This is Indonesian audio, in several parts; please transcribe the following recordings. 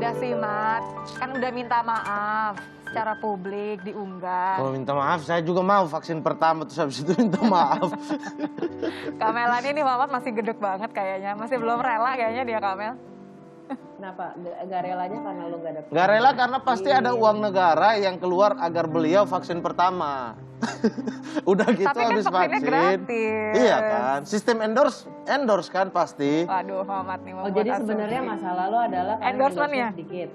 udah sih, Mat. Kan udah minta maaf secara publik, diunggah. Kalau minta maaf, saya juga mau vaksin pertama, terus habis itu minta maaf. Kamelan ini Mamat masih gedek banget kayaknya. Masih belum rela kayaknya dia Kamel. Kenapa? Gak relanya karena lo gak dapet. Gak rela karena pasti ada uang negara yang keluar agar beliau vaksin pertama. Udah gitu Tapi kan habis vaksinnya vaksin. gratis. Iya kan, sistem endorse kan pasti. Waduh, Mamat nih mau Oh buat jadi asumsi. sebenarnya masalah lo adalah karena Endorsement-nya? endorse sedikit.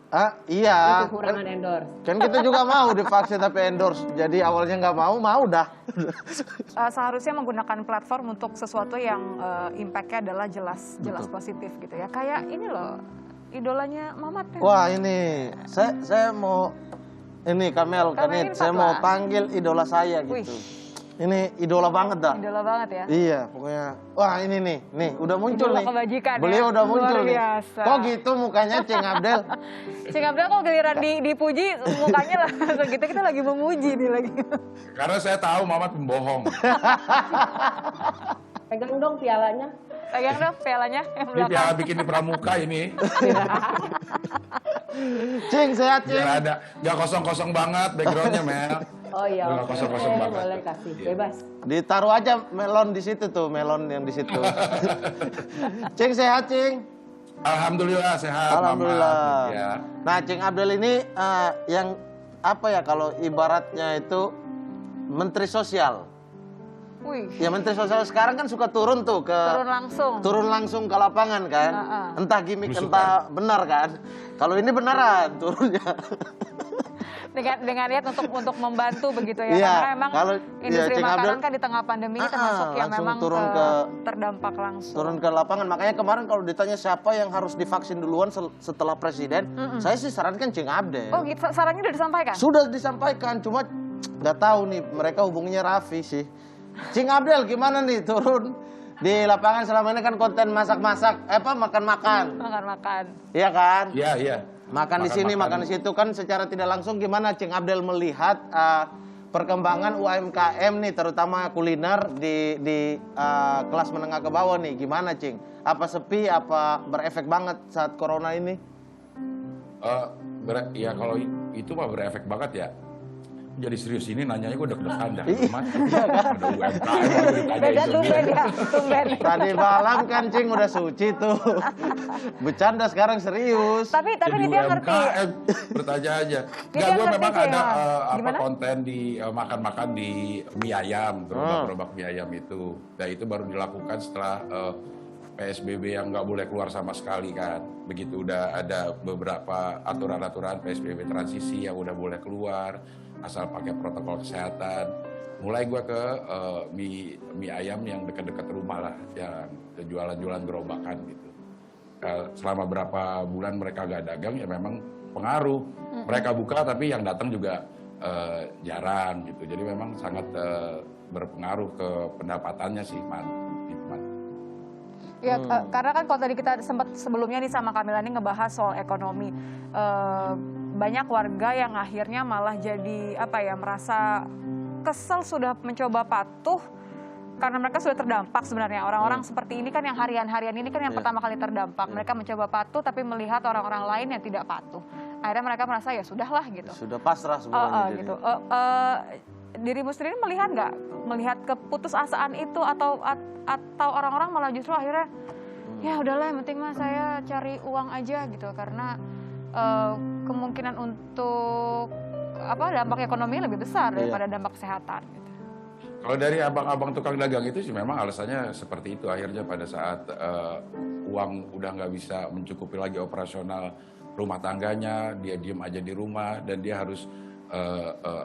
Ah iya. Kekurangan endorse. Kan kita juga mau divaksin tapi endorse. Jadi awalnya nggak mau dah. Seharusnya menggunakan platform untuk sesuatu yang impact-nya adalah jelas positif gitu ya. Kayak ini loh, idolanya Mamat kan. Wah ini, saya mau ini Kamel kan Kamelin saya mau Fatwa. panggil idola saya gitu. Wih. Ini idola banget dah. Idola banget ya. Iya, pokoknya. Wah ini nih udah muncul Idola nih. kebajikan Beliau ya. udah muncul Luar nih. biasa. Kok gitu mukanya Ceng Abdel? Cing Abdel kok giliran dipuji mukanya langsung gitu, kita lagi memuji nih lagi. Karena saya tahu Mamat pembohong. Pegang dong pialanya. Pegang dong pialanya yang Ini belakang. piala bikin di pramuka ini. Cing sehat Cing. Biar ada, nggak kosong-kosong banget backgroundnya, Mel. Oh iya, Nggak oke. kosong-kosong banget. Boleh kasih, Iya. bebas. Ditaruh aja melon di situ tuh, melon yang di situ. Cing sehat Cing. Alhamdulillah sehat, Alhamdulillah. Mamat. Ya. Nah, Cing Abdel ini yang apa ya kalau ibaratnya itu Menteri Sosial. Wih, Ya Menteri Sosial sekarang kan suka turun tuh ke turun langsung. ke lapangan kan. Entah gimmick Belusukan. entah benar kan. Kalau ini beneran turunnya. dengan niat untuk membantu begitu ya. Iya, Karena memang kalau industri Cing makanan Abdel- kan di tengah pandemi ini termasuk yang langsung memang turun terdampak langsung. Turun ke lapangan. Makanya kemarin kalau ditanya siapa yang harus divaksin duluan setelah presiden, saya sih sarankan Cing Abdel. Oh gitu, sarannya udah disampaikan? Sudah disampaikan, cuma nggak tahu nih mereka hubunginya Raffi sih. Cing Abdel gimana nih turun di lapangan selama ini kan konten masak-masak, makan-makan, Makan-makan. iya kan? Iya, iya. Makan di sini, makan di situ kan secara tidak langsung gimana Cing Abdel melihat perkembangan UMKM nih, terutama kuliner di kelas menengah ke bawah nih, gimana Cing? Apa sepi, apa berefek banget saat corona ini? Ya kalau itu mah berefek banget ya. Jadi serius ini nanyanya gue deg-degan dah. Mamat. Iya kan? Ada UMKM lagi ditanya Beda itu. tumben ya, tumben. Tadi malam kan Cing udah suci tuh. Bercanda sekarang serius. Tapi Jadi dia ngerti. UMKM, bertanya aja. Dia Enggak, gue ngerti memang sih, ada ya. Gimana? konten di makan-makan di mie ayam, gerobak-gerobak mie ayam itu. Dan itu baru dilakukan setelah PSBB yang nggak boleh keluar sama sekali kan. Begitu udah ada beberapa aturan-aturan PSBB transisi yang udah boleh keluar, asal pakai protokol kesehatan. Mulai gue ke mie ayam yang dekat-dekat rumah lah, yang jualan-jualan gerobakan gitu. Selama berapa bulan mereka gak dagang ya memang pengaruh. Mereka buka tapi yang datang juga jarang gitu. Jadi memang sangat berpengaruh ke pendapatannya sih, Man. Ya, karena kan kalau tadi kita sempat sebelumnya nih sama Kamila nih ngebahas soal ekonomi. Banyak warga yang akhirnya malah jadi merasa kesel sudah mencoba patuh karena mereka sudah terdampak sebenarnya. Orang-orang seperti ini kan yang harian-harian ini kan yang pertama kali terdampak. Mereka mencoba patuh tapi melihat orang-orang lain yang tidak patuh. Akhirnya mereka merasa ya sudahlah gitu. Sudah pasrah semuanya Gitu. Dirimu sendiri melihat nggak? Melihat keputusasaan itu atau orang-orang malah justru akhirnya ya udahlah yang penting mah saya cari uang aja gitu karena kemungkinan untuk dampak ekonomi lebih besar daripada dampak kesehatan gitu. Kalau dari abang-abang tukang dagang itu sih memang alasannya seperti itu. Akhirnya pada saat uang udah nggak bisa mencukupi lagi operasional rumah tangganya, dia diem aja di rumah dan dia harus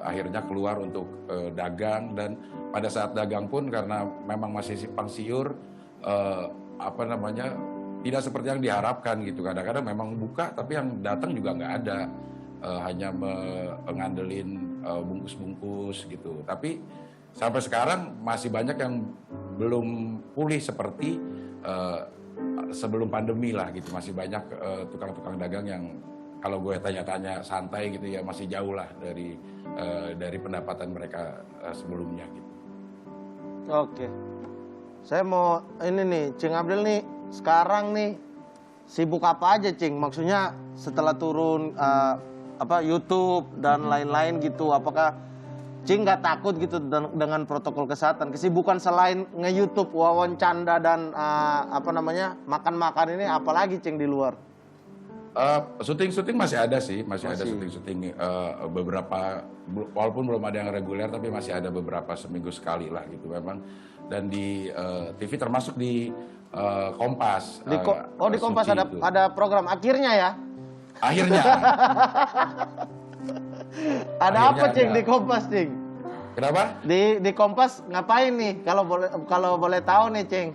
akhirnya keluar untuk dagang. Dan pada saat dagang pun karena memang masih simpang siur, tidak seperti yang diharapkan gitu. Kadang-kadang memang buka tapi yang datang juga nggak ada, hanya mengandelin bungkus-bungkus gitu. Tapi sampai sekarang masih banyak yang belum pulih seperti sebelum pandemi lah gitu. Masih banyak tukang-tukang dagang yang kalau gue tanya-tanya santai gitu ya masih jauh lah dari pendapatan mereka sebelumnya gitu. Oke. Saya mau ini nih, Cing Abdel nih sekarang nih sibuk apa aja, Cing? Maksudnya setelah turun YouTube dan lain-lain gitu, apakah Cing nggak takut gitu dengan protokol kesehatan? Kesibukan selain nge-YouTube, wawancanda dan makan-makan ini, apalagi Cing di luar? Syuting masih ada sih, masih ada syuting beberapa, walaupun belum ada yang reguler tapi masih ada beberapa seminggu sekali lah gitu memang. Dan di TV termasuk di Kompas. Di Kompas ada program akhirnya ya? Akhirnya. Ada Akhirnya apa Cing ada. di Kompas, Cing? Kenapa? Di Kompas ngapain nih? Kalau boleh tahu nih, Cing.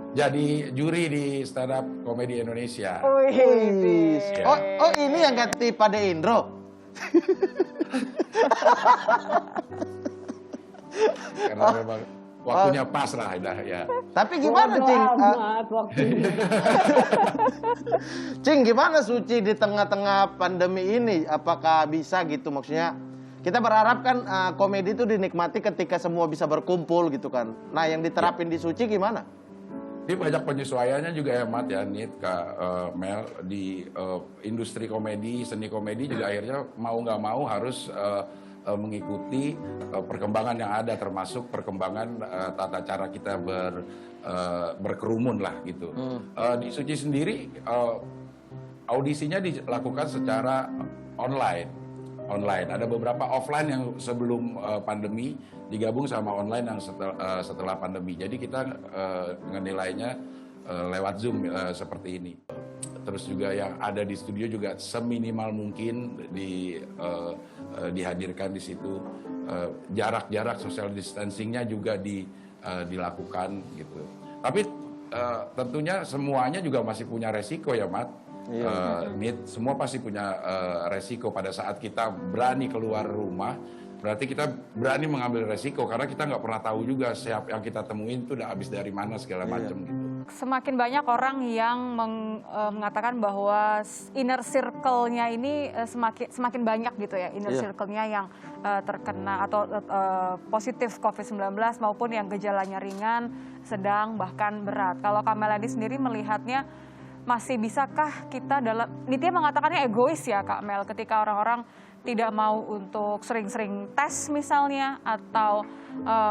Jadi juri di Stand Up Comedy Indonesia. Wih. Oh ini yang ganti pada Indro. Karena memang waktunya pas lah ya. Tapi gimana, Cing? amat waktunya. Cing, gimana Suci di tengah-tengah pandemi ini? Apakah bisa gitu? Maksudnya kita berharap kan komedi itu dinikmati ketika semua bisa berkumpul gitu kan. Nah, yang diterapin di Suci gimana? Ini banyak penyesuaiannya juga ya, Mat ya, Nit, Kak Mel, di industri komedi, seni komedi juga akhirnya mau nggak mau harus mengikuti perkembangan yang ada, termasuk perkembangan tata cara kita berkerumun lah gitu. Di Suci sendiri audisinya dilakukan secara online. Ada beberapa offline yang sebelum pandemi digabung sama online yang setelah pandemi. Jadi kita ngenilainya lewat Zoom seperti ini. Terus juga yang ada di studio juga seminimal mungkin dihadirkan di situ. Jarak-jarak social distancingnya juga dilakukan gitu. Tapi tentunya semuanya juga masih punya resiko ya, Mat. Semua pasti punya resiko pada saat kita berani keluar rumah. Berarti kita berani mengambil resiko karena kita nggak pernah tahu juga siapa yang kita temuin itu udah habis dari mana segala macam gitu. Semakin banyak orang yang mengatakan bahwa inner circle-nya ini semakin banyak gitu ya, inner circle-nya yang terkena atau positif COVID-19 maupun yang gejalanya ringan, sedang, bahkan berat. Kalau Kak Melani sendiri melihatnya, masih bisakah kita Nitya mengatakannya egois ya Kak Mel, ketika orang-orang tidak mau untuk sering-sering tes misalnya, atau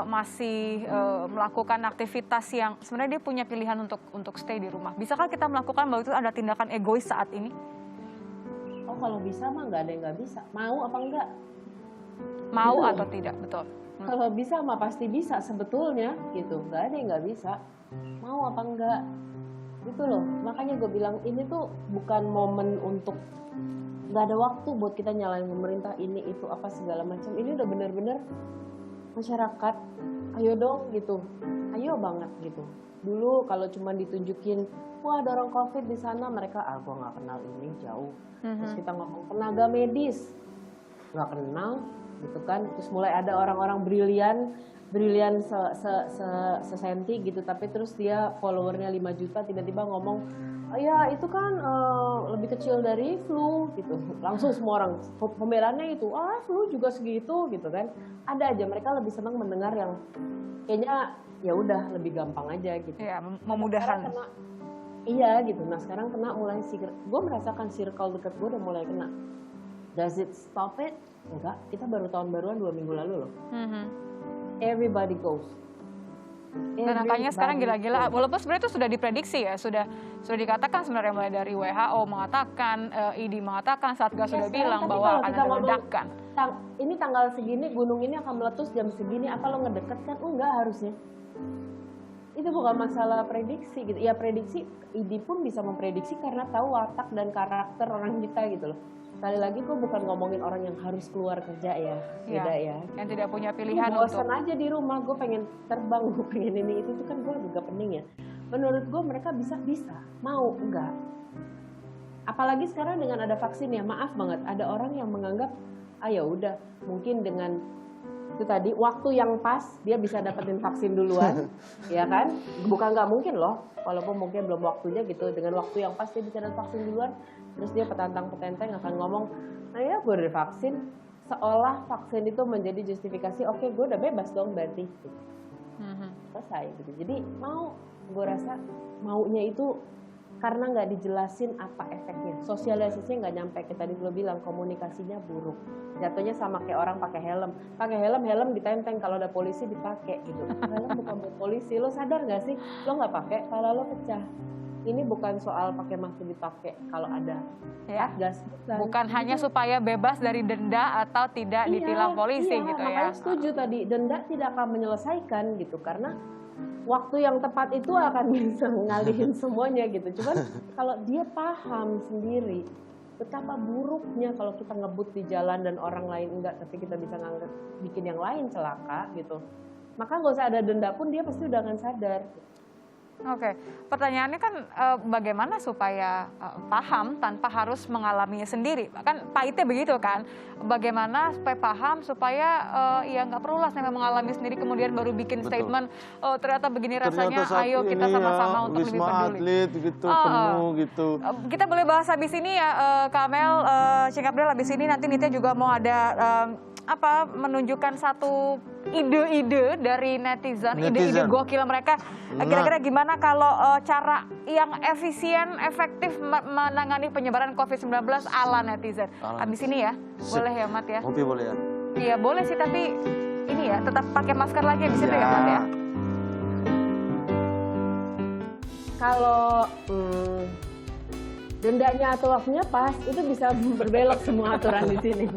masih melakukan aktivitas yang sebenarnya dia punya pilihan untuk stay di rumah. Bisakah kita melakukan bahwa itu ada tindakan egois saat ini? Oh kalau bisa mah nggak ada yang nggak bisa. Mau apa enggak? Mau atau tidak, betul. Kalau bisa mah pasti bisa sebetulnya gitu. Nggak ada yang nggak bisa. Mau apa enggak? Gitu loh. Makanya gue bilang ini tuh bukan momen untuk, nggak ada waktu buat kita nyalain pemerintah ini itu apa segala macam. Ini udah bener-bener masyarakat, ayo dong gitu, ayo banget gitu. Dulu kalau cuma ditunjukin, wah ada orang COVID di sana, mereka gue nggak kenal ini jauh. Terus kita ngomong tenaga medis, nggak kenal gitu kan. Terus mulai ada orang-orang brilian sesenti gitu, tapi terus dia followernya 5 juta, tiba-tiba ngomong, ya itu kan lebih kecil dari flu gitu. Langsung semua orang pembelaannya itu, flu juga segitu gitu kan. Ada aja, mereka lebih senang mendengar yang kayaknya ya udah lebih gampang aja gitu. Iya, memudahkan. Iya gitu. Nah sekarang kena mulai gue merasakan circle dekat gue udah mulai kena. Does it stop it? Enggak, kita baru tahun baruan 2 minggu lalu loh. Everybody goes. Dan angkanya sekarang gila-gila, walaupun sebenarnya itu sudah diprediksi ya, sudah dikatakan sebenarnya mulai dari WHO mengatakan, ID mengatakan, Satgas sudah bilang bahwa akan ada ledakan. Ini tanggal segini, gunung ini akan meletus jam segini, apa lo ngedeket kan? Enggak harusnya. Itu bukan masalah prediksi gitu. Ya prediksi, ID pun bisa memprediksi karena tahu watak dan karakter orang kita gitu loh. Sekali lagi gue bukan ngomongin orang yang harus keluar kerja ya, beda ya. Yang tidak punya pilihan gue bosan aja di rumah, gue pengen terbang, gue pengen ini itu kan gue juga pening ya. Menurut gue mereka bisa, mau enggak. Apalagi sekarang dengan ada vaksin ya, maaf banget, ada orang yang menganggap, ya udah mungkin dengan itu tadi waktu yang pas dia bisa dapetin vaksin duluan, ya kan? Bukan nggak mungkin loh, walaupun mungkin belum waktunya gitu. Dengan waktu yang pas dia bisa dapat vaksin duluan, terus dia petantang-petenteng akan ngomong, nah ya gue udah vaksin, seolah vaksin itu menjadi justifikasi, oke gue udah bebas dong berarti. Selesai gitu. Jadi gue rasa maunya itu karena nggak dijelasin apa efeknya. Sosialisasinya nggak nyampe. Kita tadi lo bilang komunikasinya buruk. Jatuhnya sama kayak orang pakai helm. Pakai helm ditenteng, kalau ada polisi dipakai gitu. Helm bukan buat polisi. Lo sadar nggak sih? Lo nggak pakai, kalau lo pecah. Ini bukan soal pakai masker dipakai kalau ada Ya. gas. Bukan hanya supaya bebas dari denda atau tidak ditilang polisi gitu ya. Makanya setuju tadi, denda tidak akan menyelesaikan gitu, karena waktu yang tepat itu akan bisa ngalihin semuanya gitu. Cuman kalau dia paham sendiri betapa buruknya kalau kita ngebut di jalan dan orang lain enggak, tapi kita bisa nganggap bikin yang lain celaka gitu. Maka nggak usah ada denda pun dia pasti udah akan sadar. Oke, pertanyaannya kan bagaimana supaya paham tanpa harus mengalaminya sendiri? Kan pahitnya begitu kan? Bagaimana supaya paham supaya ya nggak perlu lah sampai mengalami sendiri kemudian baru bikin statement, oh ternyata begini rasanya, ayo kita sama-sama untuk lebih Wisma peduli. Atlet gitu, penuh gitu. Kita boleh bahas habis ini ya, Kamel, Cing Abdel, habis ini nanti Nitya juga mau ada menunjukkan satu ide-ide dari netizen, ide-ide gokil mereka. Kira-kira gimana kalau cara yang efisien, efektif menangani penyebaran COVID-19 ala netizen? Habis ini ya, boleh ya Mat ya? Kopi boleh ya? Iya boleh sih, tapi ini ya tetap pakai masker lagi di situ ya Mat ya? Kalau dendanya atau waktunya pas, itu bisa berbelok semua aturan di sini.